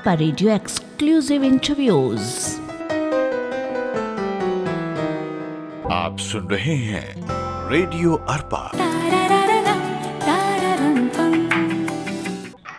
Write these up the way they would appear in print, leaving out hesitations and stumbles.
Arpa radio exclusive interviews. आप सुन रहे हैं रेडियो अरपा।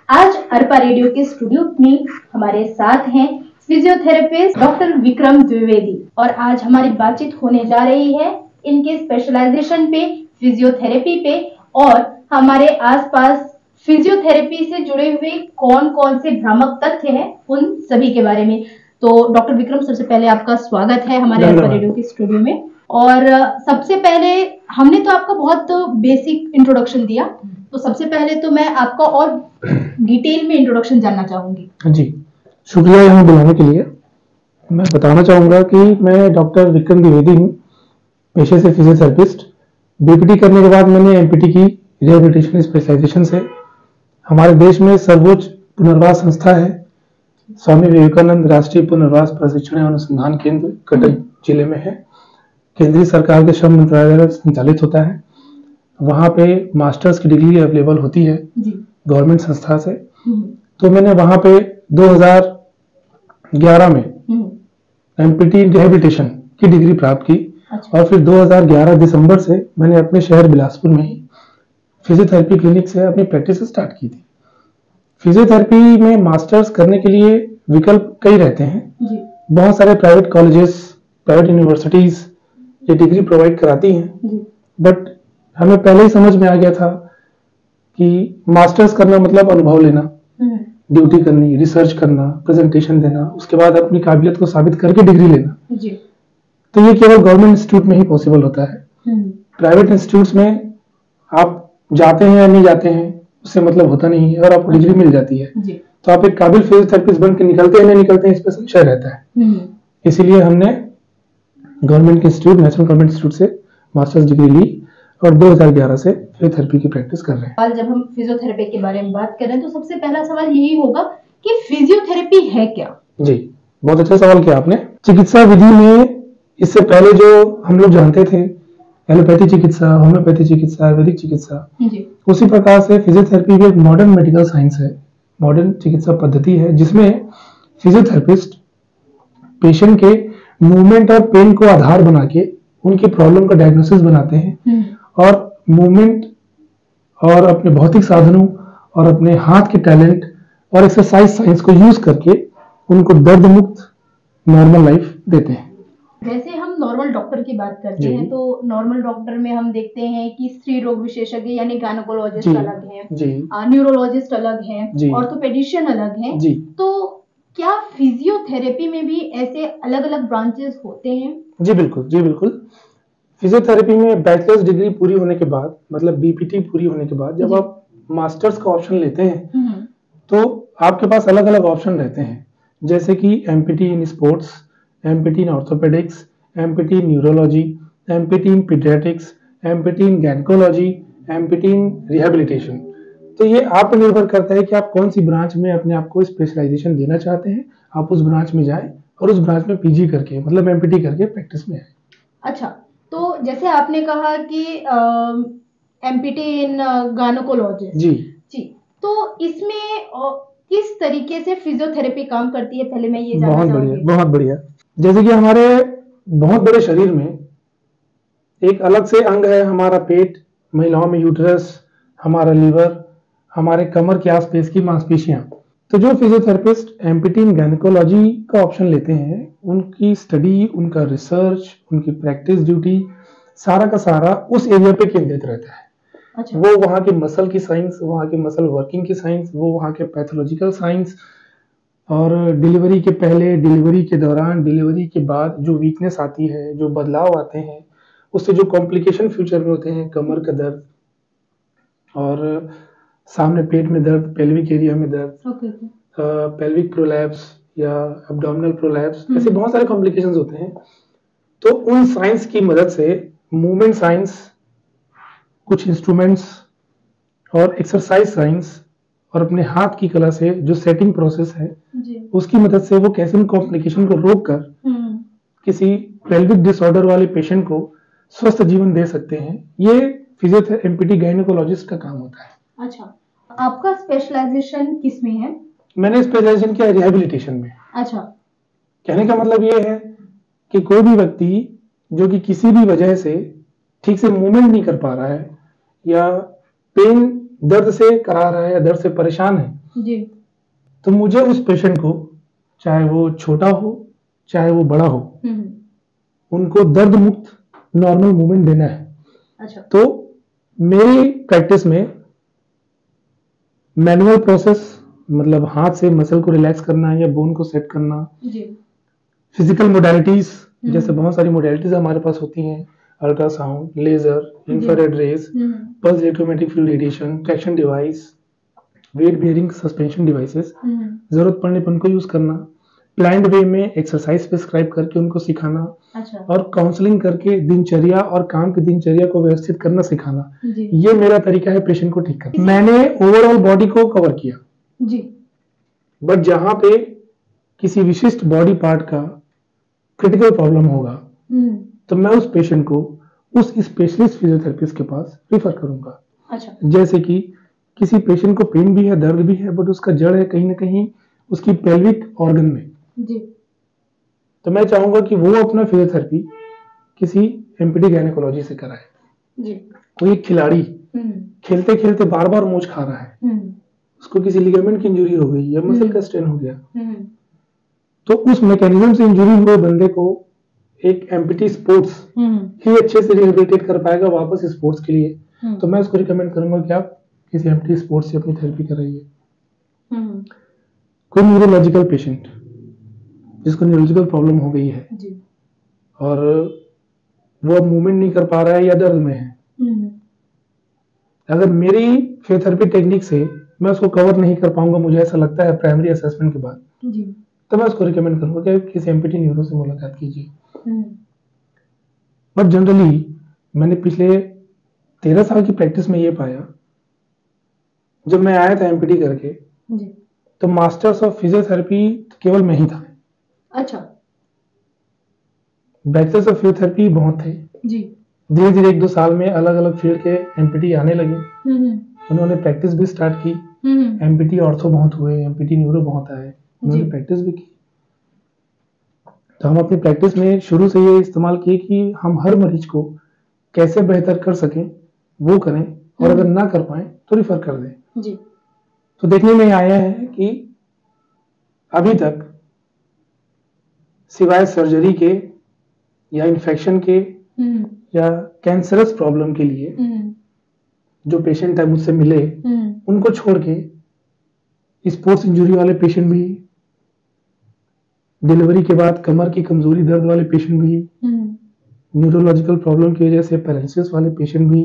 आज अरपा रेडियो के स्टूडियो में हमारे साथ हैं फिजियोथेरेपिस्ट डॉक्टर विक्रम द्विवेदी और आज हमारी बातचीत होने जा रही है इनके स्पेशलाइजेशन पे, फिजियोथेरेपी पे और हमारे आसपास फिजियोथेरेपी से जुड़े हुए कौन कौन से भ्रामक तथ्य हैं उन सभी के बारे में। तो डॉक्टर विक्रम, सबसे पहले आपका स्वागत है हमारे अरपा रेडियो के स्टूडियो में। और सबसे पहले हमने तो आपका बहुत बेसिक इंट्रोडक्शन दिया, तो सबसे पहले तो मैं आपका और डिटेल में इंट्रोडक्शन जानना चाहूंगी। जी, शुक्रिया यहाँ बुलाने के लिए। मैं बताना चाहूँगा कि मैं डॉक्टर विक्रम द्विवेदी हूँ, पेशे से फिजियोथेरेपिस्ट। बीपीटी करने के बाद मैंने एमपीटी की रिहेबिलिटेशन स्पेशलाइजेशन से। हमारे देश में सर्वोच्च पुनर्वास संस्था है स्वामी विवेकानंद राष्ट्रीय पुनर्वास प्रशिक्षण एवं अनुसंधान केंद्र, कटक जिले में है। केंद्रीय सरकार के श्रम मंत्रालय द्वारा संचालित होता है। वहाँ पे मास्टर्स की डिग्री अवेलेबल होती है गवर्नमेंट संस्था से। तो मैंने वहाँ पे 2011 में एमपीटी रिहेबिलिटेशन की डिग्री प्राप्त की। और फिर 2011 दिसंबर से मैंने अपने शहर बिलासपुर में ही फिजियोथेरेपी क्लिनिक से अपनी प्रैक्टिस स्टार्ट की थी। फिजियोथेरेपी में मास्टर्स करने के लिए विकल्प कई रहते हैं। बहुत सारे प्राइवेट कॉलेजेस, प्राइवेट यूनिवर्सिटीज ये डिग्री प्रोवाइड कराती हैं, बट हमें पहले ही समझ में आ गया था कि मास्टर्स करना मतलब अनुभव लेना, ड्यूटी करनी, रिसर्च करना, प्रेजेंटेशन देना, उसके बाद अपनी काबिलियत को साबित करके डिग्री लेना। तो ये केवल गवर्नमेंट इंस्टीट्यूट में ही पॉसिबल होता है। प्राइवेट इंस्टीट्यूट्स में आप जाते हैं या नहीं जाते हैं उससे मतलब होता नहीं है, और आपको डिग्री मिल जाती है तो आप एक काबिल फिजियोथेरेपिस्ट बन के निकलते हैं नहीं निकलते हैं इस पर संशय रहता है। इसीलिए हमने गवर्नमेंट के इंस्टीट्यूट, नेशनल गवर्नमेंट इंस्टीट्यूट से मास्टर्स डिग्री ली और 2011 से फिजियोथेरेपी की प्रैक्टिस कर रहे हैं। जब हम फिजियोथेरेपी के बारे में बात कर रहे हैं तो सबसे पहला सवाल यही होगा कि फिजियोथेरेपी है क्या? जी, बहुत अच्छा सवाल किया आपने। चिकित्सा विधि में इससे पहले जो हम लोग जानते थे एलोपैथी चिकित्सा, होम्योपैथी चिकित्सा, आयुर्वेदिक चिकित्सा, उसी प्रकार से फिजियोथेरेपी भी एक मॉडर्न मेडिकल साइंस है, मॉडर्न चिकित्सा पद्धति है जिसमें फिजियोथेरेपिस्ट पेशेंट के मूवमेंट और पेन को आधार बना के उनकी प्रॉब्लम का डायग्नोसिस बनाते हैं और मूवमेंट और अपने भौतिक साधनों और अपने हाथ के टैलेंट और एक्सरसाइज साइंस को यूज करके उनको दर्द मुक्त नॉर्मल लाइफ देते हैं। जैसे हम नॉर्मल डॉक्टर की बात करते हैं तो नॉर्मल डॉक्टर में हम देखते हैं कि स्त्री रोग विशेषज्ञ यानी गायनेकोलॉजिस्ट अलग हैं, न्यूरोलॉजिस्ट अलग हैं, ऑर्थोपेडिशियन अलग हैं। तो क्या फिजियोथेरेपी में भी ऐसे अलग अलग ब्रांचेस होते हैं? जी बिल्कुल। फिजियोथेरेपी में बैचलर्स डिग्री पूरी होने के बाद, मतलब बीपीटी पूरी होने के बाद जब आप मास्टर्स का ऑप्शन लेते हैं तो आपके पास अलग अलग ऑप्शन रहते हैं, जैसे कि empty in sports, empty in orthopaedics, empty in neurology, empty in paediatrics, empty in gynaecology, empty in rehabilitation. तो ये आप पर निर्भर करता है कि आप कौन सी ब्रांच में अपने आप को स्पेशलाइजेशन देना चाहते हैं। आप उस ब्रांच में जाएं और उस ब्रांच में पीजी करके, मतलब एमपीटी करके प्रैक्टिस में आए। अच्छा, तो जैसे आपने कहा कि एमपीटी इन गायनेकोलॉजी, जी, तो इसमें किस तरीके से फिजियोथेरेपी काम करती है, पहले मैं ये जानना चाहूंगी। बहुत बढ़िया। जैसे कि हमारे बहुत बड़े शरीर में एक अलग से अंग है हमारा पेट, महिलाओं में यूट्रस, हमारा लीवर, हमारे कमर के आसपास की मांसपेशियां। तो जो फिजियोथेरेपिस्ट एमपीटी इन गायनेकोलॉजी का ऑप्शन लेते हैं उनकी स्टडी, उनका रिसर्च, उनकी प्रैक्टिस ड्यूटी सारा का सारा उस एरिया पे केंद्रित रहता है। अच्छा। वो वहाँ के मसल की साइंस, वहाँ के मसल वर्किंग की साइंस, वो वहाँ के पैथोलॉजिकल साइंस और डिलीवरी के पहले, डिलीवरी के दौरान, डिलीवरी के बाद जो वीकनेस आती है, जो बदलाव आते हैं, उससे जो कॉम्प्लिकेशन फ्यूचर में होते हैं, कमर का दर्द और सामने पेट में दर्द, पेल्विक एरिया में दर्द, पेल्विक प्रोलैप्स या एब्डोमिनल प्रोलैप्स, ऐसे बहुत सारे कॉम्प्लिकेशंस होते हैं। तो उन साइंस की मदद से मूवमेंट साइंस, कुछ इंस्ट्रूमेंट्स और एक्सरसाइज साइंस और अपने हाथ की कला से जो सेटिंग प्रोसेस है उसकी मदद से वो कैसे उन कॉम्प्लिकेशन को रोक कर किसी पेल्विक डिसऑर्डर वाले पेशेंट को स्वस्थ जीवन दे सकते हैं। ये फिजियोथेरेपी एमपीटी गायनेकोलॉजिस्ट का काम होता है। अच्छा, आपका स्पेशलाइजेशन किस में है? मैंने स्पेशलाइजेशन किया रिहैबिलिटेशन में। अच्छा। कहने का मतलब ये है कि कोई भी व्यक्ति जो कि किसी भी वजह से ठीक से मूवमेंट नहीं कर पा रहा है या पेन दर्द से करा रहा है या दर्द से परेशान है जी। तो मुझे उस पेशेंट को, चाहे वो छोटा हो चाहे वो बड़ा हो, उनको दर्द मुक्त नॉर्मल मूवमेंट देना है। अच्छा। तो मेरी प्रैक्टिस में मैनुअल प्रोसेस, मतलब हाथ से मसल को रिलैक्स करना या बोन को सेट करना, जी। फिजिकल मोडालिटीज, जैसे बहुत सारी मोडालिटीज हमारे पास होती हैं, ultrasound, laser, infrared rays, pulse electromagnetic field radiation, traction device, weight bearing suspension devices, जरूरत पड़ने पर उनको यूज करना, प्लान्ड वे में एक्सरसाइज प्रिस्क्राइब करके उनको सिखाना। अच्छा। और काउंसलिंग करके दिनचर्या और काम की दिनचर्या को व्यवस्थित करना सिखाना। जी। ये मेरा तरीका है पेशेंट को ठीक करना। मैंने ओवरऑल बॉडी को कवर किया जी। बट जहां पे किसी विशिष्ट बॉडी पार्ट का क्रिटिकल प्रॉब्लम होगा तो मैं उस पेशेंट को उस स्पेशलिस्ट फिजियोथेरेपिस्ट के पास रिफर करूंगा। अच्छा। जैसे कि किसी पेशेंट को पेन भी है, दर्द भी है, बट उसका जड़ है कहीं ना कहीं उसकी पेल्विक ऑर्गन में, जी। तो मैं चाहूंगा कि वो अपना फिजियोथेरेपी किसी एमपीडी गायनेकोलॉजी से कराए। जी। कोई एक खिलाड़ी खेलते खेलते बार बार मोच खा रहा है, उसको किसी लिगामेंट की इंजरी हो गई या मसल का स्ट्रेन हो गया, तो उस मैकेनिज्म से इंजरी हुए बंदे को एक एमपीटी स्पोर्ट्स ही अच्छे से रिहेबिलिटेट कर पाएगा वापस स्पोर्ट्स के लिए। तो मैं उसको रिकमेंड करूंगा कि आप किसी एमपीटी स्पोर्ट्स से अपनी थेरेपी कराइए। कोई न्यूरोलॉजिकल पेशेंट जिसको न्यूरोलॉजिकल प्रॉब्लम हो गई है जी। और वो अब मूवमेंट नहीं कर पा रहा है या दर्द में है, अगर मेरी फिजियोथेरेपी टेक्निक से मैं उसको कवर नहीं कर पाऊंगा, मुझे ऐसा लगता है प्राइमरी असेसमेंट के बाद, तो मैं उसको रिकमेंड करूंगा कि आप किसी एमपीटी न्यूरो से मुलाकात कीजिए। बट जनरली मैंने पिछले 13 साल की प्रैक्टिस में ये पाया, जब मैं आया था एमपीटी करके जी। तो मास्टर्स ऑफ फिजियोथेरेपी केवल मैं ही था। अच्छा। बैचलर्स ऑफ फिजियोथेरेपी बहुत थे जी। धीरे धीरे 1-2 साल में अलग अलग फील्ड के एमपीटी आने लगे, उन्होंने प्रैक्टिस भी स्टार्ट की। एमपीटी ऑर्थो बहुत हुए, एमपीटी न्यूरो बहुत आए, उन्होंने प्रैक्टिस भी की। तो हम अपनी प्रैक्टिस में शुरू से ये इस्तेमाल किए कि हम हर मरीज को कैसे बेहतर कर सकें वो करें, और अगर ना कर पाए तो रिफर कर दें। जी। तो देखने में आया है कि अभी तक सिवाय सर्जरी के या इन्फेक्शन के या कैंसरस प्रॉब्लम के लिए जो पेशेंट है मुझसे मिले, उनको छोड़ के स्पोर्ट्स इंजरी वाले पेशेंट भी, डिलीवरी के बाद कमर की कमजोरी दर्द वाले पेशेंट भी, न्यूरोलॉजिकल प्रॉब्लम की वजह से पैरालिसिस वाले पेशेंट भी,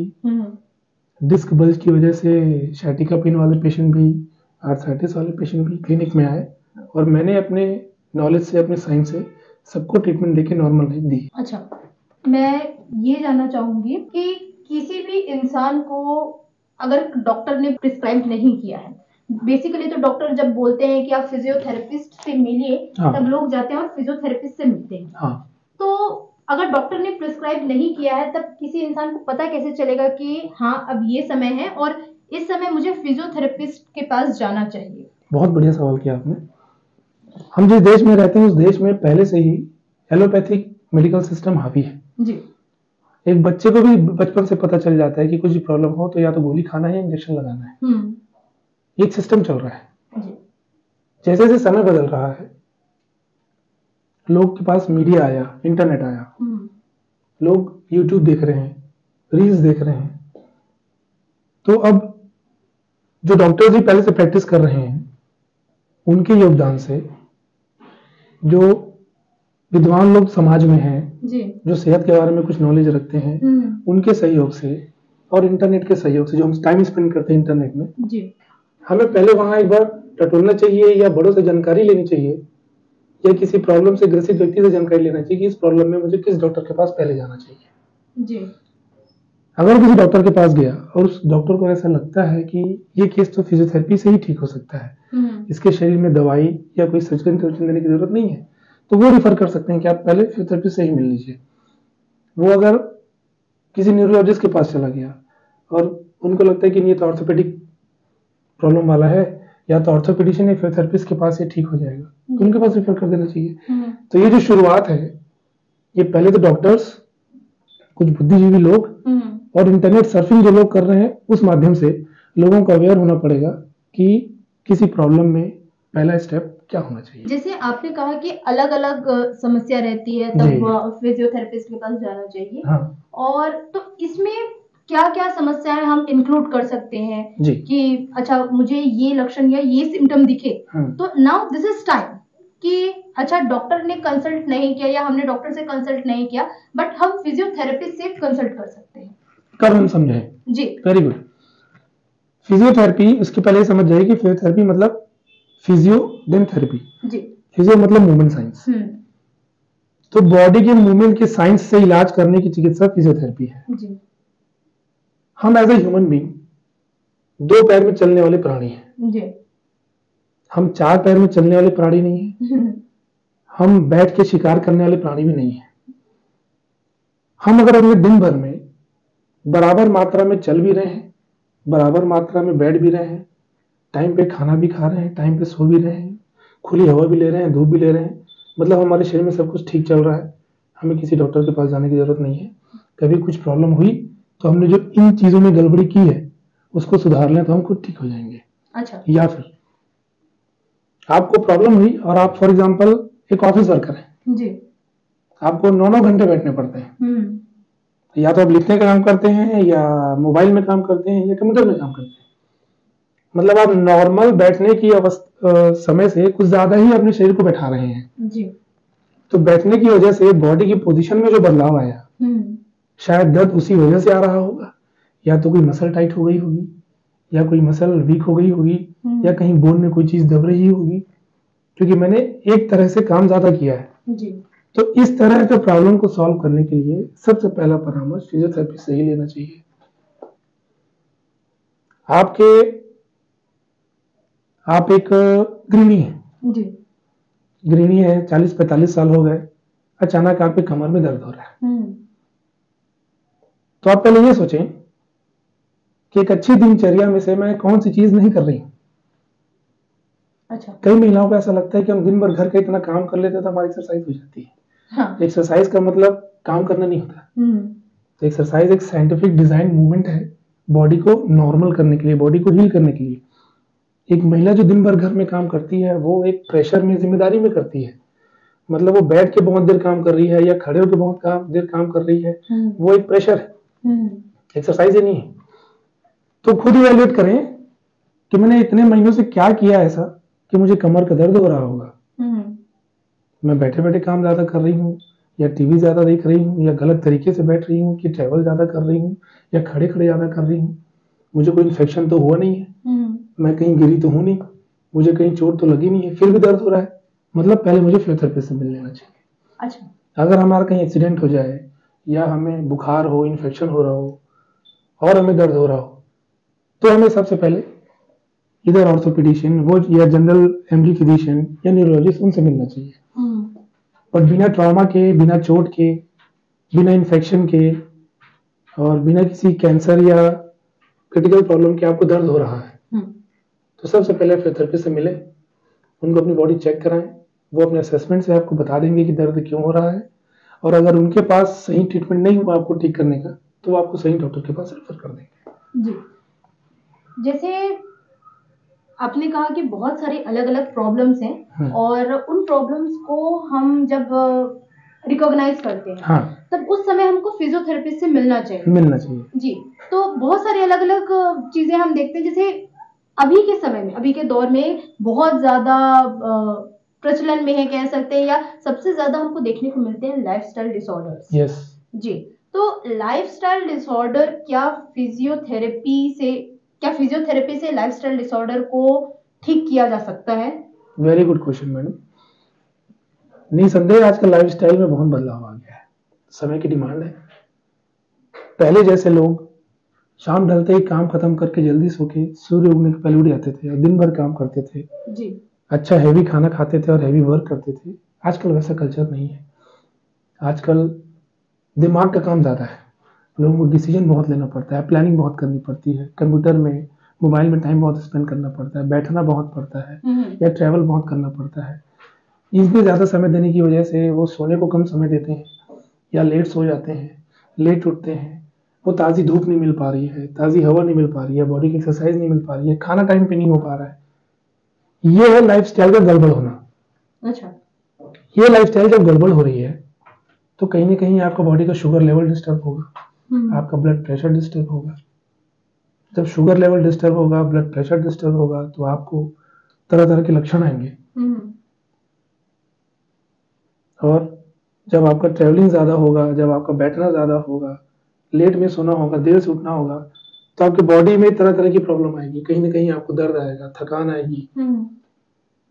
डिस्क बल्ज की वजह से sciatica पेन वाले पेशेंट भी, आर्थराइटिस वाले पेशेंट भी क्लिनिक में आए, और मैंने अपने नॉलेज से, अपने साइंस से सबको ट्रीटमेंट देके नॉर्मल लाइफ दी। अच्छा, मैं ये जानना चाहूंगी कि किसी भी इंसान को अगर डॉक्टर ने प्रिस्क्राइब नहीं किया है, बेसिकली तो डॉक्टर जब बोलते हैं कि आप फिजियोथेरेपिस्ट से मिलिए, तब लोग जाते हैं और फिजियोथेरेपिस्ट से मिलते हैं। हाँ। तो अगर डॉक्टर ने प्रिस्क्राइब नहीं किया है, तब किसी इंसान को पता कैसे चलेगा कि हाँ अब ये समय है और इस समय मुझे फिजियोथेरेपिस्ट के पास जाना चाहिए? बहुत बढ़िया सवाल किया आपने। हम जिस देश में रहते हैं उस देश में पहले से ही एलोपैथिक मेडिकल सिस्टम हावी है जी। एक बच्चे को भी बचपन से पता चल जाता है कि कुछ भी प्रॉब्लम हो तो या तो गोली खाना है या इंजेक्शन लगाना है। ये एक सिस्टम चल रहा है जी। जैसे जैसे समय बदल रहा है, लोग के पास मीडिया आया, इंटरनेट आया, लोग यूट्यूब देख रहे हैं, रील्स देख रहे हैं, तो अब जो डॉक्टर्स भी पहले से प्रैक्टिस कर रहे हैं उनके योगदान से, जो विद्वान लोग समाज में हैं जी। जो सेहत के बारे में कुछ नॉलेज रखते हैं, उनके सहयोग से और इंटरनेट के सहयोग से, जो हम टाइम स्पेंड करते हैं इंटरनेट में जी। हमें पहले वहां एक बार टटोलना चाहिए या बड़ों से जानकारी लेनी चाहिए या किसी प्रॉब्लम से ग्रसित व्यक्ति से जानकारी लेना चाहिए कि इस प्रॉब्लम में मुझे किस डॉक्टर के पास पहले जाना चाहिए जी। अगर किसी डॉक्टर के पास गया और उस डॉक्टर को ऐसा लगता है कि ये केस तो फिजियोथेरेपी से ही ठीक हो सकता है, इसके शरीर में दवाई या कोई सर्जिकल इंटरवेंशन देने की जरूरत नहीं है, तो वो रिफर कर सकते हैं कि आप पहले फिजियोथेरेपी से ही मिल लीजिए। वो अगर किसी न्यूरोलॉजिस्ट के पास चला गया और उनको लगता है कि ये तो ऑर्थोपेडिक प्रॉब्लम वाला है या तो ऑर्थोपेडिशियन या फिजियोथेरेपिस्ट के पास ये ठीक हो जाएगा, तो उनके पास रेफर कर देना चाहिए। हम्म, तो ये जो शुरुआत है, ये पहले तो डॉक्टर्स, कुछ बुद्धिजीवी लोग हम्म, और इंटरनेट सर्फिंग जो लोग कर रहे हैं, उस माध्यम से लोगों को अवेयर होना पड़ेगा कि किसी प्रॉब्लम में पहला स्टेप क्या होना चाहिए। जैसे आपने कहा कि अलग अलग समस्या रहती है, जी। तब फिजियोथेरेपिस्ट के पास जाना चाहिए। हाँ और तो इसमें क्या क्या समस्याएं हम इंक्लूड कर सकते हैं जी। कि अच्छा मुझे ये लक्षण या ये सिम्टम दिखे, तो नाउ दिस इज टाइम कि अच्छा डॉक्टर ने कंसल्ट नहीं किया या हमने डॉक्टर से कंसल्ट नहीं किया, बट हम फिजियोथेरेपिस्ट से कंसल्ट कर सकते हैं। कब हम समझे? जी। Very good. फिजियोथेरेपी, उसके पहले ही समझ जाइए कि फिजियोथेरेपी मतलब फिजियो देन थेरेपी। जी। फिजियो मतलब मूवमेंट साइंस, तो बॉडी के मूवमेंट के साइंस से इलाज करने की चिकित्सा फिजियोथेरेपी है। जी। हम एज ए ह्यूमन बीइंग 2 पैर में चलने वाले प्राणी हैं। जी। हम 4 पैर में चलने वाले प्राणी नहीं है। हम बैठ के शिकार करने वाले प्राणी भी नहीं है। हम अगर अपने दिन भर में बराबर मात्रा में चल भी रहे हैं, बराबर मात्रा में बैठ भी रहे हैं, टाइम पे खाना भी खा रहे हैं, टाइम पे सो भी रहे हैं, खुली हवा भी ले रहे हैं, धूप भी ले रहे हैं, मतलब हमारे शरीर में सब कुछ ठीक चल रहा है, हमें किसी डॉक्टर के पास जाने की जरूरत नहीं है। कभी कुछ प्रॉब्लम हुई तो हमने जो इन चीजों में गड़बड़ी की है उसको सुधार लें तो हम खुद ठीक हो जाएंगे। अच्छा। या फिर आपको प्रॉब्लम हुई और आप फॉर एग्जांपल एक ऑफिस वर्कर हैं, जी। आपको 9-9 घंटे बैठने पड़ते हैं, या तो आप लिखने का काम करते हैं, या मोबाइल में काम करते हैं, या कंप्यूटर में काम करते हैं, मतलब आप नॉर्मल बैठने की समय से कुछ ज्यादा ही अपने शरीर को बैठा रहे हैं। जी। तो बैठने की वजह से बॉडी की पोजीशन में जो बदलाव आया, शायद दर्द उसी वजह से आ रहा होगा, या तो कोई मसल टाइट हो गई होगी, या कोई मसल वीक हो गई होगी, या कहीं बोन में कोई चीज दब रही होगी, क्योंकि मैंने एक तरह से काम ज्यादा किया है। जी। तो इस तरह के प्रॉब्लम को सॉल्व करने के लिए सबसे पहला परामर्श फिजियोथेरेपी से ही लेना चाहिए। आप एक गृहिणी है। जी। गृहिणी है, 40-45 साल हो गए, अचानक आपके कमर में दर्द हो रहा है, तो आप पहले ये सोचें कि एक अच्छी दिनचर्या में से मैं कौन सी चीज नहीं कर रही हूं। अच्छा। कई महिलाओं को ऐसा लगता है कि हम दिन भर घर का इतना काम कर लेते हैं तो हमारी एक्सरसाइज हो जाती है। हाँ। एक्सरसाइज का मतलब काम करना नहीं होता। तो एक्सरसाइज एक साइंटिफिक डिजाइन मूवमेंट है बॉडी को नॉर्मल करने के लिए, बॉडी को हील करने के लिए। एक महिला जो दिन भर घर में काम करती है वो एक प्रेशर में, जिम्मेदारी में करती है, मतलब वो बैठ के बहुत देर काम कर रही है या खड़े होकर बहुत देर काम कर रही है, वो एक प्रेशर है, एक्सरसाइज ही नहीं है। तो खुद इवैल्यूएट करें कि मैंने इतने महीनों से क्या किया ऐसा कि मुझे कमर का दर्द हो रहा होगा। मैं बैठे बैठे काम ज्यादा कर रही हूँ, या टीवी ज्यादा देख रही हूँ, या गलत तरीके से बैठ रही हूँ, कि ट्रैवल ज्यादा कर रही हूँ, या खड़े खड़े ज्यादा कर रही हूँ। मुझे कोई इन्फेक्शन तो हुआ नहीं है, मैं कहीं गिरी तो हूं नहीं, मुझे कहीं चोट तो लगी नहीं है, फिर भी दर्द हो रहा है, मतलब पहले मुझे फिजियोथेरेपिस्ट से मिल लेना चाहिए। अच्छा। अगर हमारा कहीं एक्सीडेंट हो जाए, या हमें बुखार हो, इन्फेक्शन हो रहा हो और हमें दर्द हो रहा हो, तो हमें सबसे पहले इधर ऑर्थोपेडिशियन वो या जनरल एमडी फिजिशियन या न्यूरोलॉजिस्ट, उनसे मिलना चाहिए। और बिना ट्रॉमा के, बिना चोट के, बिना इन्फेक्शन के और बिना किसी कैंसर या क्रिटिकल प्रॉब्लम के आपको दर्द हो रहा है, तो सबसे पहले फिजियोथेरेपिस्ट से मिले, उनको अपनी बॉडी चेक कराएं, वो अपने असेसमेंट से आपको बता देंगे कि दर्द क्यों हो रहा है, और अगर उनके पास सही ट्रीटमेंट नहीं हुआ आपको ठीक करने का, तो वो आपको सही डॉक्टर के पास रेफर कर देंगे। जी। जैसे आपने कहा कि बहुत सारी अलग अलग प्रॉब्लम्स हैं, और उन प्रॉब्लम्स को हम जब रिकॉग्नाइज करते हैं, हाँ, तब उस समय हमको फिजियोथेरेपिस्ट से मिलना चाहिए। जी। तो बहुत सारी अलग अलग चीजें हम देखते हैं, जैसे अभी के समय में, अभी के दौर में बहुत ज्यादा प्रचलन में है कह सकते हैं, या सबसे ज्यादा हमको देखने को मिलते हैं लाइफस्टाइल डिसऑर्डर्स। यस। जी। तो लाइफस्टाइल डिसऑर्डर क्या फिजियोथेरेपी से लाइफस्टाइल डिसऑर्डर को ठीक किया जा सकता है? Very good question madam. निसंदेह आजकल लाइफस्टाइल में बहुत बदलाव आ गया है, समय की डिमांड है। पहले जैसे लोग शाम ढलते ही काम खत्म करके जल्दी सो के सूर्य उगने के पहले उठ जाते थे और दिन भर काम करते थे जी। अच्छा हैवी खाना खाते थे और हैवी वर्क करते थे। आजकल वैसा कल्चर नहीं है। आजकल दिमाग का काम ज्यादा है, लोगों को डिसीजन बहुत लेना पड़ता है, प्लानिंग बहुत करनी पड़ती है, कंप्यूटर में मोबाइल में टाइम बहुत स्पेंड करना पड़ता है, बैठना बहुत पड़ता है, या ट्रैवल बहुत करना पड़ता है। इसमें ज़्यादा समय देने की वजह से वो सोने को कम समय देते हैं, या लेट सो जाते हैं, लेट उठते हैं, वो ताज़ी धूप नहीं मिल पा रही है, ताज़ी हवा नहीं मिल पा रही है, बॉडी की एक्सरसाइज नहीं मिल पा रही है, खाना टाइम पे नहीं हो पा रहा है। ये है लाइफस्टाइल का गड़बड़ होना। अच्छा। ये लाइफस्टाइल जब गड़बड़ हो रही है तो कहीं ना कहीं आपका बॉडी का शुगर लेवल डिस्टर्ब होगा, आपका ब्लड प्रेशर डिस्टर्ब होगा। जब शुगर लेवल डिस्टर्ब होगा, ब्लड प्रेशर डिस्टर्ब होगा, तो आपको तरह तरह के लक्षण आएंगे। और जब आपका ट्रैवलिंग ज्यादा होगा, जब आपका बैठना ज्यादा होगा, लेट में सोना होगा, देर से उठना होगा, तो आपकी बॉडी में तरह तरह की प्रॉब्लम आएगी। कहीं ना कहीं आपको दर्द आएगा, थकान आएगी,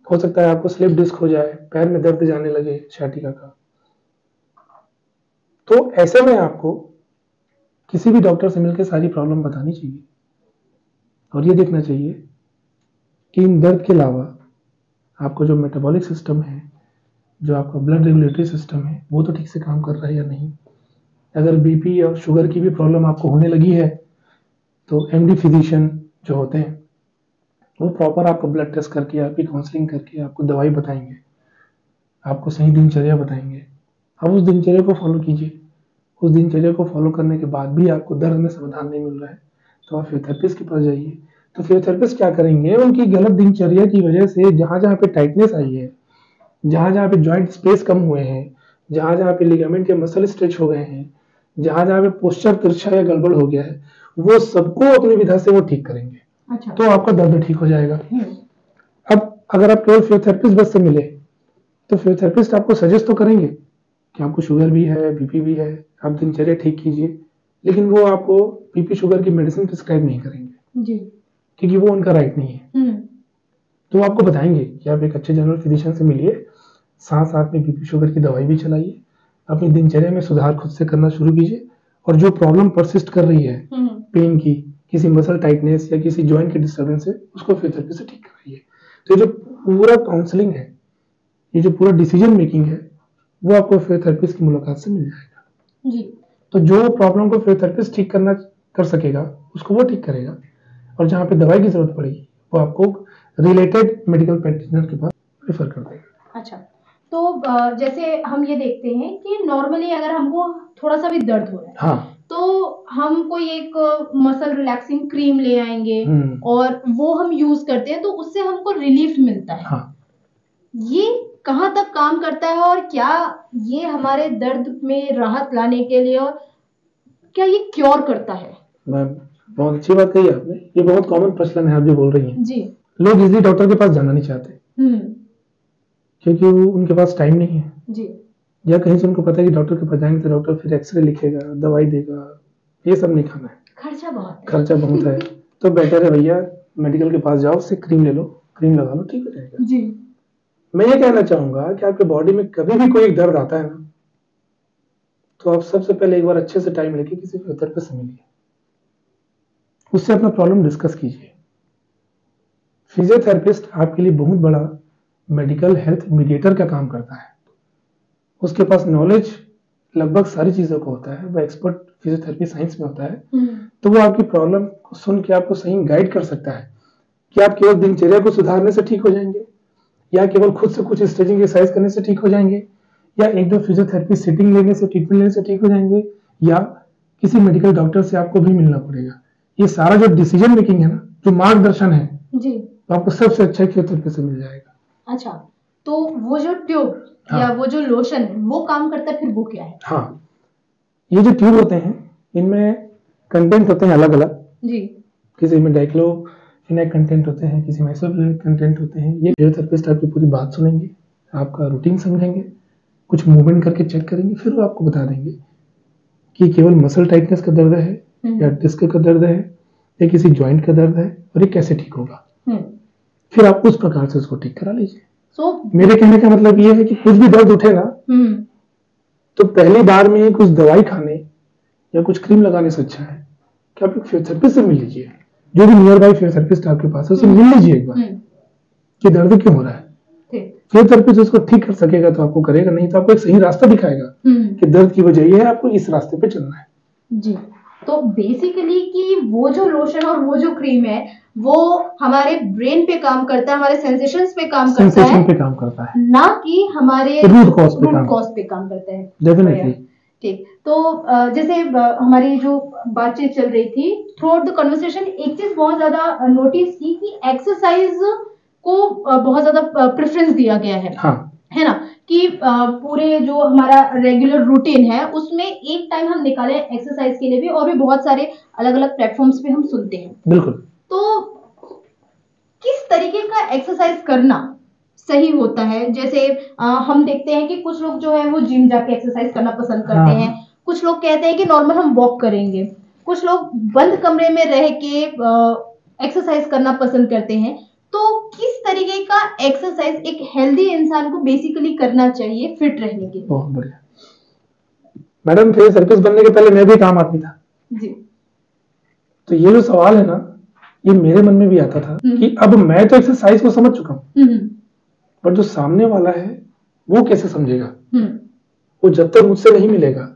हो सकता है आपको स्लिप डिस्क हो जाए, पैर में दर्द जाने लगे, sciatica का। तो ऐसे में आपको किसी भी डॉक्टर से मिलकर सारी प्रॉब्लम बतानी चाहिए और ये देखना चाहिए कि इन दर्द के अलावा आपको जो मेटाबॉलिक सिस्टम है, जो आपका ब्लड रेगुलेटरी सिस्टम है, वो तो ठीक से काम कर रहा है या नहीं। अगर बीपी और शुगर की भी प्रॉब्लम आपको होने लगी है तो एमडी फिजिशियन जो होते हैं वो प्रॉपर आपका ब्लड टेस्ट करके, आपकी काउंसलिंग करके आपको दवाई बताएंगे, आपको सही दिनचर्या बताएंगे। आप उस दिनचर्या को फॉलो कीजिए। उस दिनचर्या को फॉलो करने के बाद भी आपको दर्द में समाधान नहीं मिल रहा है तो आप फिजियोथेरेपिस्ट के पास जाइए। तो फिजियोथेरेपिस्ट क्या करेंगे, उनकी गलत दिनचर्या की वजह से जहां जहां पे टाइटनेस आई है, जहां जहां पे जॉइंट स्पेस कम हुए हैं, जहां जहां पे लिगामेंट के मसल स्ट्रेच हो गए हैं, जहां जहां पे पोस्चर तिरछा या गड़बड़ हो गया है, वो सबको अपनी विधा से वो ठीक करेंगे। अच्छा। तो आपका दर्द ठीक हो जाएगा। अब अगर आप केवल फिजियोथेरेपिस्ट बस से मिले तो फिजियोथेरेपिस्ट आपको सजेस्ट तो करेंगे कि आपको शुगर भी है, बीपी भी है, आप दिनचर्या ठीक कीजिए, लेकिन वो आपको बीपी शुगर की मेडिसिन प्रिस्क्राइब नहीं करेंगे जी, क्योंकि वो उनका राइट नहीं है। तो वो आपको बताएंगे कि आप एक अच्छे जनरल फिजिशियन से मिलिए, साथ साथ में बीपी शुगर की दवाई भी चलाइए, अपनी दिनचर्या में सुधार खुद से करना शुरू कीजिए, और जो प्रॉब्लम परसिस्ट कर रही है पेन की, किसी मसल टाइटनेस या किसी जॉइंट की डिस्टर्बेंस है, उसको फिजियोथेरेपी से ठीक कराइए। तो ये जो पूरा काउंसलिंग है, ये जो पूरा डिसीजन मेकिंग है, वो आपको फिजियोथेरेपिस्ट की मुलाकात से मिल जाएगा जी। तो जो प्रॉब्लम को फिजियोथेरेपिस्ट ठीक करना कर सकेगा उसको वो ठीक करेगा, और जहाँ पे दवाई की जरूरत पड़ेगी वो आपको रिलेटेड मेडिकल प्रैक्टिशनर के पास रेफर कर देगा। अच्छा, तो जैसे हम ये देखते हैं कि नॉर्मली अगर हमको थोड़ा सा भी दर्द हो रहा है, हाँ, तो हम कोई एक मसल रिलैक्सिंग क्रीम ले आएंगे और वो हम यूज करते हैं तो उससे हमको रिलीफ मिलता है। हाँ। ये कहाँ तक काम करता है और क्या ये हमारे दर्द में राहत लाने के लिए, और क्या ये क्योर करता है? मैम, बहुत अच्छी बात कही आपने। ये बहुत कॉमन प्रश्न है आप जो बोल रही हैं जी। लोग इजीली डॉक्टर के पास जाना नहीं चाहते क्योंकि उनके पास टाइम नहीं है जी, या कहीं से उनको पता है कि डॉक्टर के पास जाएंगे तो डॉक्टर फिर एक्सरे लिखेगा, दवाई देगा, ये सब नहीं खाना है, खर्चा बहुत है। तो बेटर है भैया मेडिकल के पास जाओ, उससे क्रीम ले लो, क्रीम लगा लो, ठीक हो जाएगा जी। मैं ये कहना चाहूंगा कि आपके बॉडी में कभी भी कोई दर्द आता है ना, तो आप सबसे पहले एक बार अच्छे से टाइम लेके किसी फिजियोथेरेपिस्ट से मिलिए, उससे अपना प्रॉब्लम डिस्कस कीजिए। फिजियोथेरेपिस्ट आपके लिए बहुत बड़ा मेडिकल हेल्थ मीडिएटर का काम करता है। उसके पास नॉलेज लगभग सारी चीजों का होता है, वो एक्सपर्ट फिजियोथेरेपी साइंस में होता है। तो वो आपकी प्रॉब्लम को सुन के आपको सही गाइड कर सकता है कि आप केवल दिनचर्या को सुधारने से ठीक हो जाएंगे, या केवल खुद से कुछ स्ट्रेचिंग एक्सरसाइज करने से ठीक हो जाएंगे, या एक दो फिजियोथेरेपी सिटिंग लेने से, ट्रीटमेंट लेने से ठीक हो जाएंगे, या किसी मेडिकल डॉक्टर से आपको भी मिलना पड़ेगा। ये सारा जो डिसीजन मेकिंग है ना, जो मार्गदर्शन है जी, तो आपको सबसे अच्छा फिजियोथेरेपी से मिल जाएगा। अच्छा, तो वो जो ट्यूब या वो जो लोशन वो काम करता है, फिर वो क्या है? हाँ, ये जो ट्यूब होते हैं इनमें कंटेंट होते हैं अलग अलग जी। किसी में डाइक्लोफिनाक कंटेंट होते हैं, किसी में आइसोफ्लेविक कंटेंट होते हैं। ये फिजियोथेरेपिस्ट आपकी पूरी बात सुनेंगे, आपका रूटीन समझेंगे, कुछ मूवमेंट करके चेक करेंगे, फिर वो आपको बता देंगे कि केवल मसल टाइटनेस का दर्द है या डिस्क का दर्द है या किसी जॉइंट का दर्द है और ये कैसे ठीक होगा। फिर आप उस प्रकार से उसको ठीक करा लीजिए। मेरे कहने का मतलब ये है कि कुछ भी दर्द उठे ना तो पहली बार में कुछ दवाई खाने या कुछ क्रीम लगाने से अच्छा है कि आप एक फिजियोथेरेपिस्ट से मिल लीजिए, जो भी नियर बाई फिजियोथेरेपिस्ट आपके पास है उससे मिल लीजिए एक बार कि दर्द क्यों हो रहा है। फिजियोथेरेपिस्ट उसको ठीक कर सकेगा तो आपको करेगा, नहीं तो आपको एक सही रास्ता दिखाएगा कि दर्द की वजह यह है, आपको इस रास्ते पे चलना है। जी। तो बेसिकली कि वो जो लोशन और वो जो क्रीम है वो हमारे ब्रेन पे काम करता है, हमारे सेंसेशंस पे काम करता सेंसेशन है, पे काम करता है, ना कि हमारे रूट कॉज पे काम करता है। डेफिनेटली। ठीक, तो जैसे हमारी जो बातचीत चल रही थी, थ्रू आउट द कन्वर्सेशन एक चीज बहुत ज्यादा नोटिस की कि एक्सरसाइज को बहुत ज्यादा प्रेफरेंस दिया गया है। हाँ, है ना, कि पूरे जो हमारा रेगुलर रूटीन है उसमें एक टाइम हम निकालें एक्सरसाइज के लिए भी, और भी बहुत सारे अलग अलग प्लेटफॉर्म्स पे हम सुनते हैं। बिल्कुल। तो किस तरीके का एक्सरसाइज करना सही होता है? जैसे हम देखते हैं कि कुछ लोग जो है वो जिम जाके एक्सरसाइज करना पसंद करते हैं, कुछ लोग कहते हैं कि नॉर्मल हम वॉक करेंगे, कुछ लोग बंद कमरे में रह के एक्सरसाइज करना पसंद करते हैं। तो किस तरीके का एक्सरसाइज एक हेल्दी इंसान को बेसिकली करना चाहिए फिट रहने के लिए? बहुत बढ़िया मैडम, फिजियोथेरेपिस्ट बनने के पहले मैं भी एक आम आदमी था जी। तो ये जो सवाल है ना, ये मेरे मन में भी आता था कि अब मैं तो एक्सरसाइज को समझ चुका हूँ, पर जो सामने वाला है वो कैसे समझेगा? वो जब तक मुझसे नहीं मिलेगा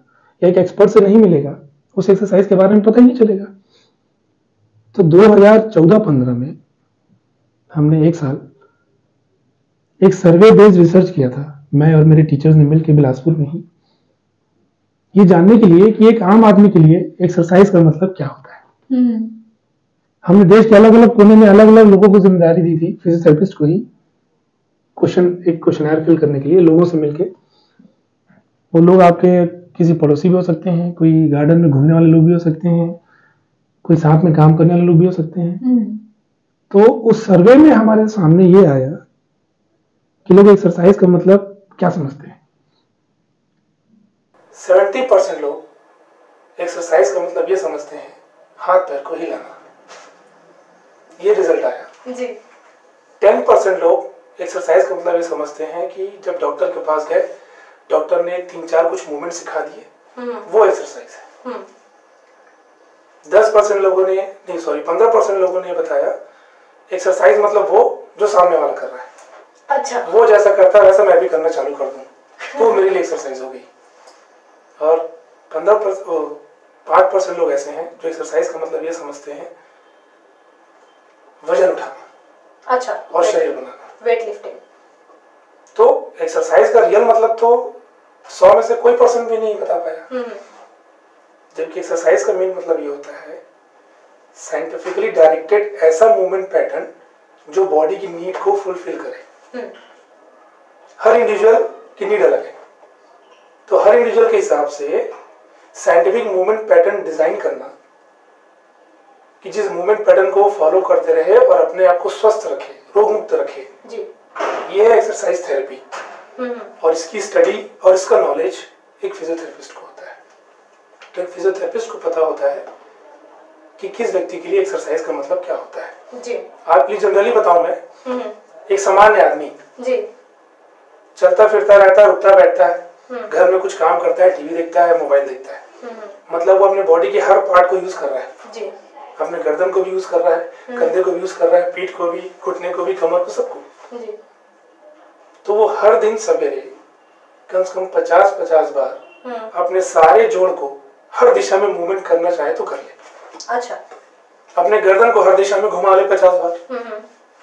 या एक एक्सपर्ट से नहीं मिलेगा, उस एक्सरसाइज के बारे में पता ही नहीं चलेगा। तो 2014-15 में हमने एक साल एक सर्वे बेस्ड रिसर्च किया था, मैं और मेरे टीचर्स ने मिलकर बिलासपुर में ही, ये जानने के लिए कि एक आम आदमी के लिए एक्सरसाइज का मतलब क्या होता है। हमने देश के अलग अलग कोने में अलग अलग लोगों को जिम्मेदारी दी थी, फिजियोथेरेपिस्ट को ही, एक क्वेश्चनर फिल करने के लिए लोगों से मिलके। वो लोग आपके किसी पड़ोसी भी हो सकते हैं, कोई गार्डन में घूमने वाले लोग भी हो सकते हैं, कोई साथ में काम करने वाले लोग भी हो सकते हैं। तो उस सर्वे में हमारे सामने ये आया कि लोग एक्सरसाइज का मतलब क्या समझते हैं। 70% लोग एक्सरसाइज का मतलब ये समझते हैं हाथ पैर को हिलाना, ये रिजल्ट आया जी। 10% लोग एक्सरसाइज का मतलब ये समझते हैं कि जब डॉक्टर के पास गए, डॉक्टर ने 3-4 कुछ मूवमेंट सिखा दिए, वो एक्सरसाइज है। 10% लोगों ने 15% लोगों ने बताया एक्सरसाइज मतलब वो जो सामने वाला कर रहा है, अच्छा, वो जैसा करता है वैसा मैं भी करना चालू कर दूं, तो मेरे लिए एक्सरसाइज हो गई। और 5% लोग ऐसे हैं जो एक्सरसाइज का मतलब ये समझते हैं वजन उठाना, अच्छा, और शरीर बनाना, वेट लिफ्टिंग। तो एक्सरसाइज का रियल मतलब तो 100 में से कोई परसेंट भी नहीं बता पाया। जबकि एक्सरसाइज का मेन मतलब ये होता है साइंटिफिकली डायरेक्टेड ऐसा मूवमेंट पैटर्न जो बॉडी की नीड को फुलफिल करे। हर इंडिविजुअल की नीड अलग है, तो हर इंडिविजुअल के हिसाब से साइंटिफिक मूवमेंट पैटर्न डिजाइन करना कि जिस मूवमेंट पैटर्न को फॉलो करते रहे और अपने आप को स्वस्थ रखे, रोग मुक्त रखे जी, ये है एक्सरसाइज थेरेपी। और इसकी स्टडी और इसका नॉलेज एक फिजियोथेरेपिस्ट को होता है। तो एक फिजियोथेरेपिस्ट को पता होता है कि किस व्यक्ति के लिए एक्सरसाइज का मतलब क्या होता है जी। आप प्लीज जनरली बताऊं मैं, एक सामान्य आदमी जी चलता फिरता रहता है, रुकता बैठता है, घर में कुछ काम करता है, टीवी देखता है, मोबाइल देखता है, मतलब वो अपने बॉडी के हर पार्ट को यूज कर रहा है जी। अपने गर्दन को भी यूज कर रहा है, कंधे को भी यूज कर रहा है, पीठ को भी, घुटने को भी, कमर को, सबको जी। तो वो हर दिन सवेरे कम से कम 50-50 बार अपने सारे जोड़ को हर दिशा में मूवमेंट करना चाहे तो कर ले। अच्छा, अपने गर्दन को हर दिशा में घुमा ले 50 बार,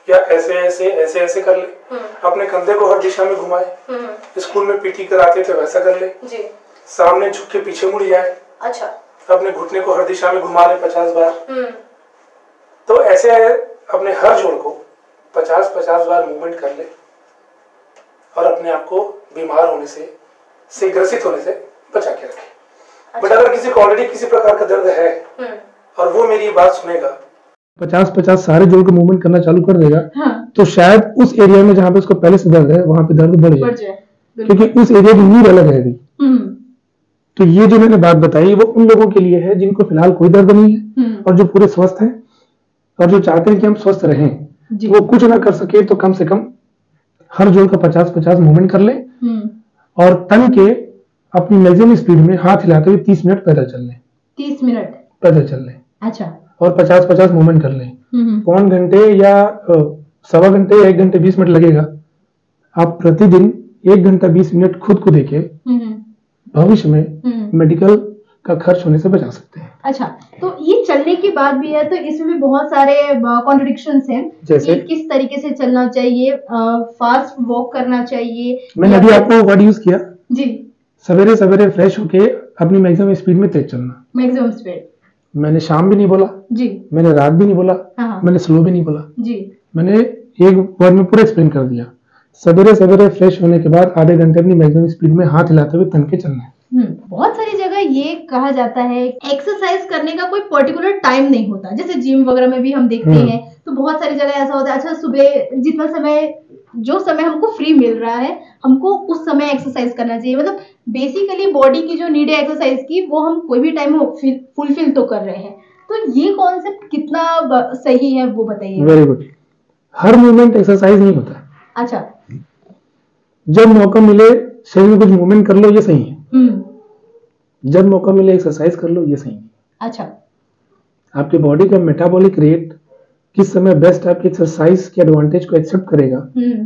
या ऐसे ऐसे ऐसे ऐसे कर ले। अपने कंधे को हर दिशा में घुमाए, स्कूल में पीटी कराते थे वैसा कर ले जी। सामने झुक के पीछे मुड़ जाए। अच्छा, अपने घुटने को हर दिशा में घुमा ले 50 बार। तो ऐसे अपने हर जोड़ को 50-50 बार मूवमेंट कर ले और अपने आप को बीमार होने से ग्रसित होने से बचा के रखे। अच्छा। बट अगर किसी को ऑलरेडी किसी प्रकार का दर्द है और वो मेरी बात सुनेगा, 50-50 सारे जोड़ को मूवमेंट करना चालू कर देगा, हाँ। तो शायद उस एरिया में जहाँ पे उसको पहले से दर्द है वहां पे दर्द बढ़ जाए, क्योंकि उस एरिया की नीड अलग है। तो ये जो मैंने बात बताई वो उन लोगों के लिए है जिनको फिलहाल कोई दर्द नहीं है और जो पूरे स्वस्थ हैं और जो चाहते हैं कि हम स्वस्थ रहें। तो वो कुछ ना कर सके तो कम से कम हर जोड़ का 50-50 मूवमेंट कर ले और तन के अपनी मैक्सिमम स्पीड में हाथ हिलाते हुए 30 मिनट पैदल चल ले। 30 मिनट पैदल चल ले, अच्छा, और 50-50 मूवमेंट कर ले। पौन घंटे या सवा घंटे, 1 घंटे 20 मिनट लगेगा। आप प्रतिदिन 1 घंटा 20 मिनट खुद को देखे, भविष्य में मेडिकल का खर्च होने से बचा सकते हैं। अच्छा, तो ये चलने की बात भी है, तो इसमें भी बहुत सारे कॉन्ट्रडिक्शंस हैं। जैसे? कि किस तरीके से चलना चाहिए, फास्ट वॉक करना चाहिए। मैंने अभी आपको वर्ड यूज किया जी, सवेरे सवेरे फ्रेश होके अपनी मैक्सिमम स्पीड में तेज चलना। Maximum speed. मैंने शाम भी नहीं बोला, जी, मैंने रात भी नहीं बोला, हाँ, मैंने स्लो भी नहीं बोला, जी, मैंने एक वर्ड में पूरा एक्सप्लेन कर दिया। सवेरे सवेरे फ्रेश होने के बाद आधे घंटे अपनी मैक्सिमम स्पीड में हाथ हिलाते हुए तन के चलना है। बहुत सारी जगह ये कहा जाता है एक्सरसाइज करने का कोई पर्टिकुलर टाइम नहीं होता, जैसे जिम वगैरह में भी हम देखते हैं, तो बहुत सारी जगह ऐसा होता है, अच्छा सुबह जितना समय, जो समय हमको फ्री मिल रहा है, हमको उस समय एक्सरसाइज करना चाहिए। मतलब बेसिकली बॉडी की जो नीड है एक्सरसाइज की, वो हम कोई भी टाइम फुलफिल तो कर रहे हैं। तो ये कॉन्सेप्ट कितना सही है वो बताइए। Very good. हर मूवमेंट एक्सरसाइज नहीं होता है। अच्छा, जब मौका मिले शरीर में कुछ मूवमेंट कर लो, ये सही है। जब मौका मिले एक्सरसाइज कर लो, ये सही है। अच्छा, आपके बॉडी का मेटाबॉलिक रेट किस समय बेस्ट आपकी एक्सरसाइज के एडवांटेज को एक्सेप्ट करेगा,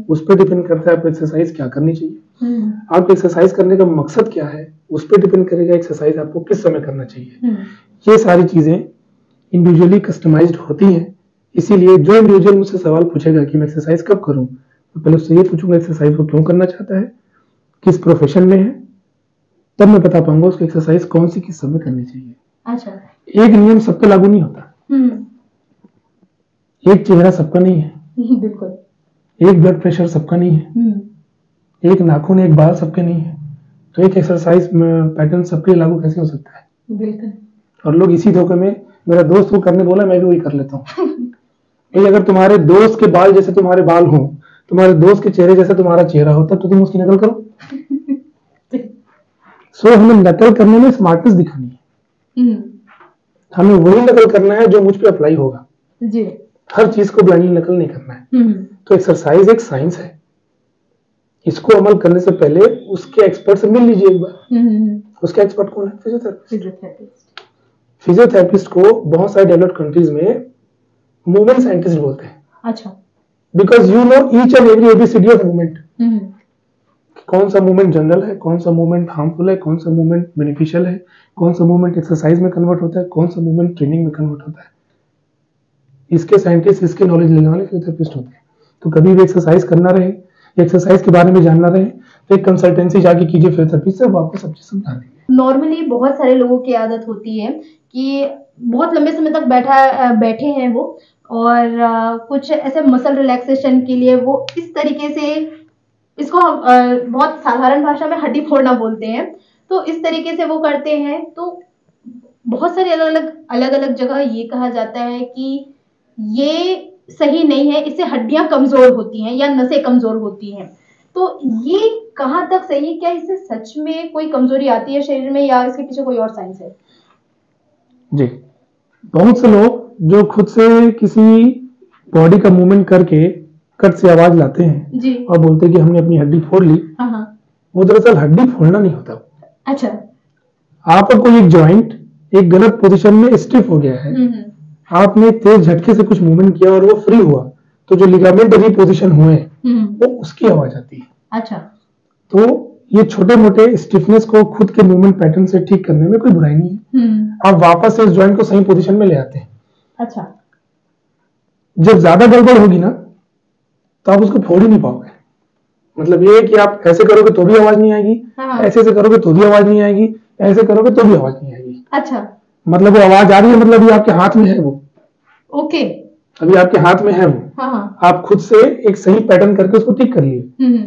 उस पर डिपेंड करता है आपको एक्सरसाइज क्या करनी चाहिए। आपको एक्सरसाइज करने का मकसद क्या है, उस पर डिपेंड करेगा एक्सरसाइज आपको किस समय करना चाहिए। ये सारी चीजें इंडिविजुअली कस्टमाइज्ड होती हैं। इसीलिए जो इंडिविजुअल मुझसे सवाल पूछेगा कि मैं एक्सरसाइज कब करूं, तो पहले उससे ये पूछूंगा एक्सरसाइज को क्यों करना चाहता है, किस प्रोफेशन में है, तब मैं बता पाऊंगा उसको एक्सरसाइज कौन सी किस समय करनी चाहिए। अच्छा, एक नियम सब पे लागू नहीं होता, एक चेहरा सबका नहीं है, बिल्कुल, एक ब्लड प्रेशर सबका नहीं है, एक नाखून एक बाल सबके नहीं है, तो एक एक्सरसाइज पैटर्न सबके लिए लागू कैसे हो सकता है। बिल्कुल। और लोग इसी धोखे में, मेरा दोस्त को करने बोला मैं भी वही कर लेता हूँ। अगर तुम्हारे दोस्त के बाल जैसे तुम्हारे बाल हो, तुम्हारे दोस्त के चेहरे जैसे तुम्हारा चेहरा होता, तो तुम उसकी नकल करो। सो हमें नकल करने में स्मार्टनेस दिखानी है। हमें वही नकल करना है जो मुझ पे अप्लाई होगा जी। हर चीज को ब्लाइंडली नकल नहीं करना है। तो एक्सरसाइज एक साइंस है, इसको अमल करने से पहले उसके एक्सपर्ट से मिल लीजिए एक बार। उसका एक्सपर्ट कौन है? फिजियोथेरेपिस्ट। फिजियोथेरेपिस्ट को बहुत सारे डेवलप्ड कंट्रीज में मूवमेंट साइंटिस्ट बोलते हैं। अच्छा, because you know each and every ABCD of movement. कौन सा मूवमेंट जनरल है, कौन सा मूवमेंट हार्मफुल है, कौन सा मूवमेंट बेनिफिशियल है, कौन सा मूवमेंट एक्सरसाइज में कन्वर्ट होता है, कौन सा मूवमेंट ट्रेनिंग में कन्वर्ट होता है। इसके साइंटिस्ट, इसके नॉलेज लेने वाले फिजियोथेरेपिस्ट होते हैं। तो कभी भी एक्सरसाइज करना रहे, एक्सरसाइज के बारे में जानना रहे, तो एक कंसल्टेंसी जाके कीजिए फिजियोथेरेपिस्ट से, वो आपको सब चीज समझा देंगे। नॉर्मली बहुत सारे लोगों की आदत होती है कि बहुत लंबे समय तक बैठे हैं वो, और कुछ ऐसे मसल रिलैक्सेशन के लिए वो इस तरीके से, इसको हम बहुत साधारण भाषा में हड्डी फोड़ना बोलते हैं, तो इस तरीके से वो करते हैं। तो बहुत सारे अलग अलग जगह ये कहा जाता है कि ये सही नहीं है, इससे हड्डियां कमजोर होती हैं या नसें कमजोर होती हैं। तो ये कहाँ तक सही है? क्या इससे सच में कोई कमजोरी आती है शरीर में, या इसके पीछे कोई और साइंस है? जी, बहुत से लोग जो खुद से किसी बॉडी का मूवमेंट करके कट से आवाज लाते हैं जी, और बोलते हैं कि हमने अपनी हड्डी फोड़ ली, वो दरअसल हड्डी फोड़ना नहीं होता। अच्छा, आपका कोई एक जॉइंट एक गलत पोजीशन में स्टिफ हो गया है, आपने तेज झटके से कुछ मूवमेंट किया और वो फ्री हुआ, तो जो लिगामेंट रिपोजिशन हुए वो उसकी आवाज आती है। अच्छा, तो ये छोटे मोटे स्टिफनेस को खुद के मूवमेंट पैटर्न से ठीक करने में कोई बुराई नहीं है। आप वापस से इस जॉइंट को सही पोजीशन में ले आते हैं। अच्छा, जब ज्यादा गड़बड़ होगी ना, तो आप उसको फोड़ ही नहीं पाओगे। मतलब ये है कि आप ऐसे करोगे तो भी आवाज नहीं आएगी, ऐसे से करोगे तो भी आवाज नहीं आएगी, ऐसे करोगे तो भी आवाज नहीं आएगी। अच्छा, मतलब वो आवाज आ रही है, मतलब ये आपके हाथ में है वो। ओके, अभी आपके हाथ में है वो। आप खुद से एक सही पैटर्न करके उसको ठीक कर लिए।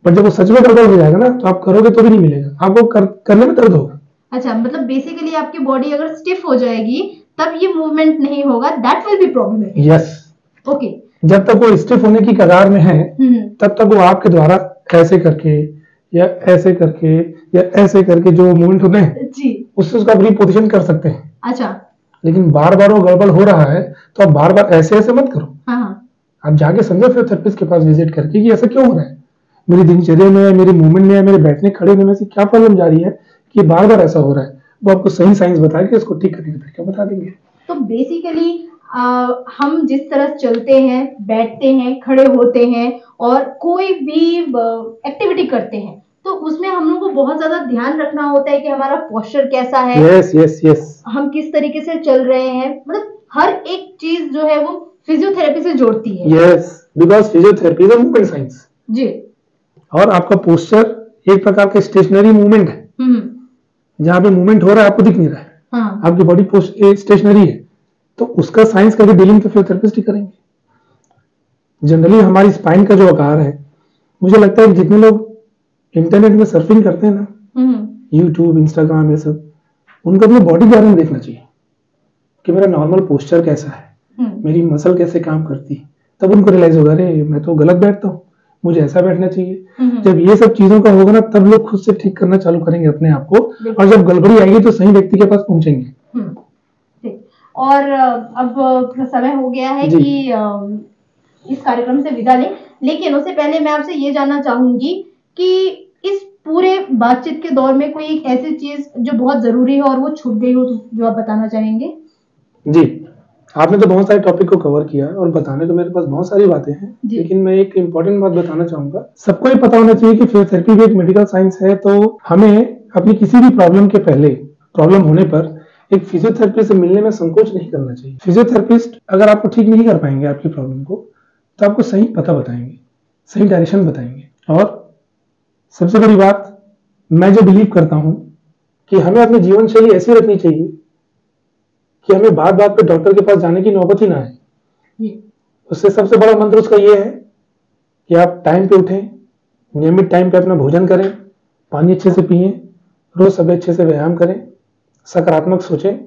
पर जब वो सच में गड़बड़ हो जाएगा ना, तो आप करोगे तो भी नहीं मिलेगा, आपको करने में दर्द होगा। अच्छा, मतलब बेसिकली आपकी बॉडी अगर स्टिफ हो जाएगी तब ये मूवमेंट नहीं होगा, that will be problem. Yes, okay. जब तक वो स्टिफ होने की कगार में है, तब तक वो आपके द्वारा ऐसे करके या ऐसे करके या ऐसे करके जो मूवमेंट होते हैं जी, उससे उसका रिपोजिशन कर सकते हैं। अच्छा, लेकिन बार बार वो गड़बड़ हो रहा है, तो आप बार बार ऐसे ऐसे मत करो। आप जाके समझो फिजियोथेरेपिस्ट के पास विजिट करके कि ऐसा क्यों हो रहा है, मेरी दिनचर्या में, मेरी मूवमेंट में, मेरे बैठने खड़े होने में से क्या प्रॉब्लम जा रही है कि बार बार ऐसा हो रहा है। वो आपको सही साइंस बता के उसको ठीक करने का तरीका बता देंगे। तो बेसिकली हम जिस तरह चलते हैं, बैठते हैं, खड़े होते हैं और कोई भी एक्टिविटी करते हैं, तो उसमें हम लोग को बहुत ज्यादा ध्यान रखना होता है कि हमारा पोस्चर कैसा है, यस यस यस, हम किस तरीके से चल रहे हैं, मतलब हर एक चीज जो है वो फिजियोथेरेपी से जोड़ती है। Yes, because physiotherapy is a movement science जी। और आपका पोस्चर एक प्रकार का स्टेशनरी मूवमेंट है, जहाँ पे मूवमेंट हो रहा है आपको दिख नहीं रहा है। हाँ। आपकी बॉडी स्टेशनरी है, तो उसका साइंस करके डीलिंग तो फिजियोथेरेपिस्ट ही करेंगे। जनरली हमारी स्पाइन का जो आकार है, मुझे लगता है जितने लोग इंटरनेट में सर्फिंग करते हैं ना, यूट्यूब, इंस्टाग्राम, ये सब, उनको अपनी बॉडी के बारे में देखना चाहिए कि मेरा नॉर्मल पोस्चर कैसा है, मेरी मसल कैसे काम करती है, तब उनको रियलाइज होगा अरे मैं तो गलत बैठता हूँ, मुझे ऐसा बैठना चाहिए। जब ये सब चीजों का होगा ना, तब लोग खुद से ठीक करना चालू करेंगे अपने आप को, और जब गड़बड़ी आएगी तो सही व्यक्ति के पास पहुंचेंगे। और अब समय हो गया है कि इस कार्यक्रम से विदा लें, लेकिन उससे पहले मैं आपसे ये जानना चाहूंगी कि इस पूरे बातचीत के दौर में कोई एक ऐसी चीज जो बहुत जरूरी है और वो छूट गई हो, जो आप बताना चाहेंगे? जी, आपने तो बहुत सारे टॉपिक को कवर किया और बताने तो मेरे पास बहुत सारी बातें हैं, लेकिन मैं एक इम्पोर्टेंट बात बताना चाहूंगा। सबको ये पता होना चाहिए कि फिजियोथेरेपी भी एक मेडिकल साइंस है, तो हमें अपनी किसी भी प्रॉब्लम के पहले, प्रॉब्लम होने पर एक फिजियोथेरेपिस्ट से मिलने में संकोच नहीं करना चाहिए। फिजियोथेरेपिस्ट अगर आपको ठीक नहीं कर पाएंगे आपकी प्रॉब्लम को, तो आपको सही पता बताएंगे, सही डायरेक्शन बताएंगे। और सबसे बड़ी बात, मैं जो बिलीव करता हूं कि हमें अपनी जीवन शैली ऐसी रखनी चाहिए कि हमें बात बात पे डॉक्टर के पास जाने की नौबत ही ना आए। उससे सबसे बड़ा मंत्र उसका ये है कि आप टाइम पे उठें, नियमित टाइम पे अपना भोजन करें, पानी अच्छे से पिएं, रोज सुबह अच्छे से व्यायाम करें, सकारात्मक सोचें,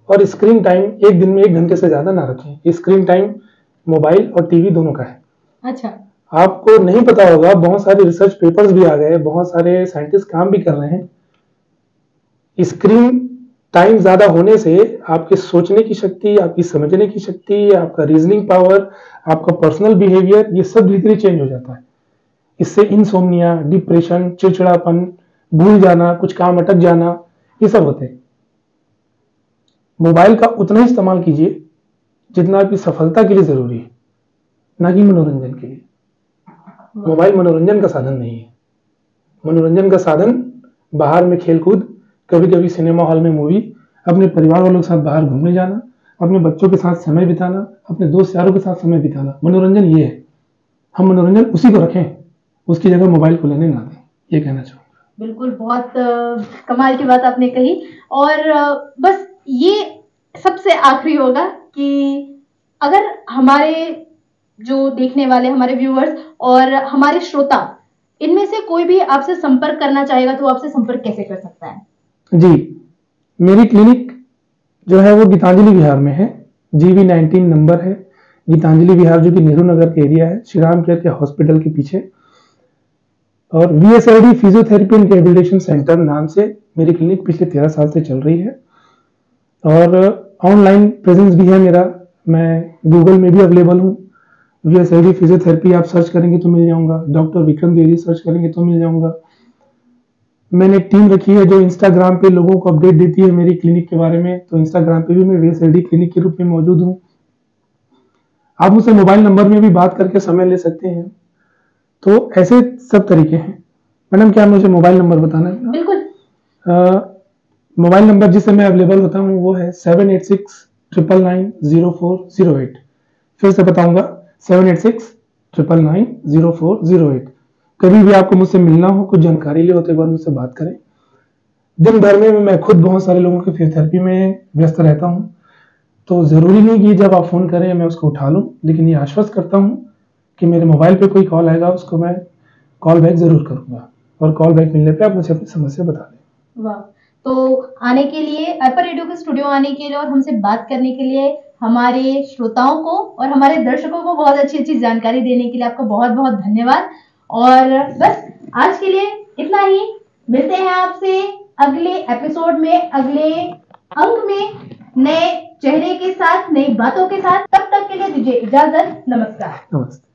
और स्क्रीन टाइम एक दिन में 1 घंटे से ज्यादा ना रखें। स्क्रीन टाइम मोबाइल और टीवी दोनों का है। अच्छा। आपको नहीं पता होगा, बहुत सारे रिसर्च पेपर्स भी आ गए, बहुत सारे साइंटिस्ट काम भी कर रहे हैं। स्क्रीन टाइम ज्यादा होने से आपके सोचने की शक्ति, आपकी समझने की शक्ति, आपका रीजनिंग पावर, आपका पर्सनल बिहेवियर, ये सब धीरे धीरे चेंज हो जाता है। इससे इंसोम्निया, डिप्रेशन, चिड़चिड़ापन, भूल जाना, कुछ काम अटक जाना, ये सब होते हैं। मोबाइल का उतना ही इस्तेमाल कीजिए जितना आपकी सफलता के लिए जरूरी है, ना कि मनोरंजन के लिए। मोबाइल मनोरंजन का साधन नहीं है। मनोरंजन का साधन बाहर में खेलकूद, कभी कभी सिनेमा हॉल में मूवी, अपने परिवार वालों के साथ बाहर घूमने जाना, अपने बच्चों के साथ समय बिताना, अपने दोस्त यारों के साथ समय बिताना, मनोरंजन ये है। हम मनोरंजन उसी को रखें, उसकी जगह मोबाइल को लेने ना दें, ये कहना चाहूंगा। बिल्कुल, बहुत कमाल की बात आपने कही। और बस ये सबसे आखिरी होगा कि अगर हमारे जो देखने वाले, हमारे व्यूअर्स और हमारे श्रोता, इनमें से कोई भी आपसे संपर्क करना चाहेगा तो आपसे संपर्क कैसे कर सकता है? जी, मेरी क्लिनिक जो है वो गीतांजलि विहार में है। GV 19 नंबर है। गीतांजलि विहार जो कि नेहरू नगर के एरिया है, श्री राम केयर के हॉस्पिटल के पीछे। और VSID physiotherapy and rehabilitation centre नाम से मेरी क्लिनिक पिछले 13 साल से चल रही है। और ऑनलाइन प्रेजेंस भी है मेरा, मैं गूगल में भी अवेलेबल हूँ। VSID फिजियोथेरेपी आप सर्च करेंगे तो मिल जाऊंगा, डॉक्टर विक्रम द्विवेदी सर्च करेंगे तो मिल जाऊंगा। मैंने एक टीम रखी है जो इंस्टाग्राम पे लोगों को अपडेट देती है मेरी क्लिनिक के बारे में, तो इंस्टाग्राम पे भी मैं VSID क्लिनिक के रूप में मौजूद हूँ। आप मुझसे मोबाइल नंबर में भी बात करके समय ले सकते हैं। तो ऐसे सब तरीके हैं। मैडम, क्या मुझे मोबाइल नंबर बताना है? बिल्कुल। मोबाइल नंबर जिससे मैं अवेलेबल होता हूँ वो है 786-999-0408। फिर से बताऊंगा, 786-999-0408। कभी भी आपको मुझसे मिलना हो, कुछ जानकारी ले हो तो एक बार मुझसे बात करें। दिन भर में मैं खुद बहुत सारे लोगों की फिजियोथेरेपी में व्यस्त रहता हूँ, तो जरूरी नहीं कि जब आप फोन करें मैं उसको उठा लूं, लेकिन ये आश्वस्त करता हूँ कि मेरे मोबाइल पे कोई कॉल आएगा उसको मैं कॉल बैक जरूर करूंगा, और कॉल बैक मिलने पे आप मुझे अपनी समस्या बता दें। वाह, तो आने के लिए, अर्पा रेडियो के स्टूडियो आने के लिए और हमसे बात करने के लिए, हमारे श्रोताओं को और हमारे दर्शकों को बहुत अच्छी अच्छी जानकारी देने के लिए आपका बहुत बहुत धन्यवाद। और बस आज के लिए इतना ही। मिलते हैं आपसे अगले एपिसोड में, अगले अंक में, नए चेहरे के साथ, नई बातों के साथ। तब तक के लिए दीजिए इजाजत। नमस्कार। नमस्ते।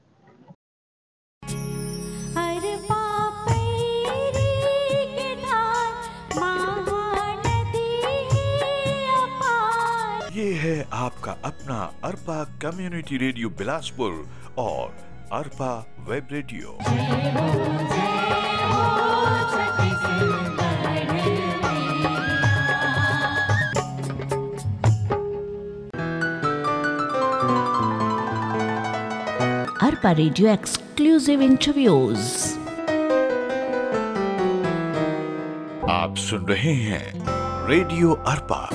ये है आपका अपना अर्पा कम्युनिटी रेडियो बिलासपुर और Arpa web radio. Arpa radio exclusive interviews. आप सुन रहे हैं रेडियो अरपा।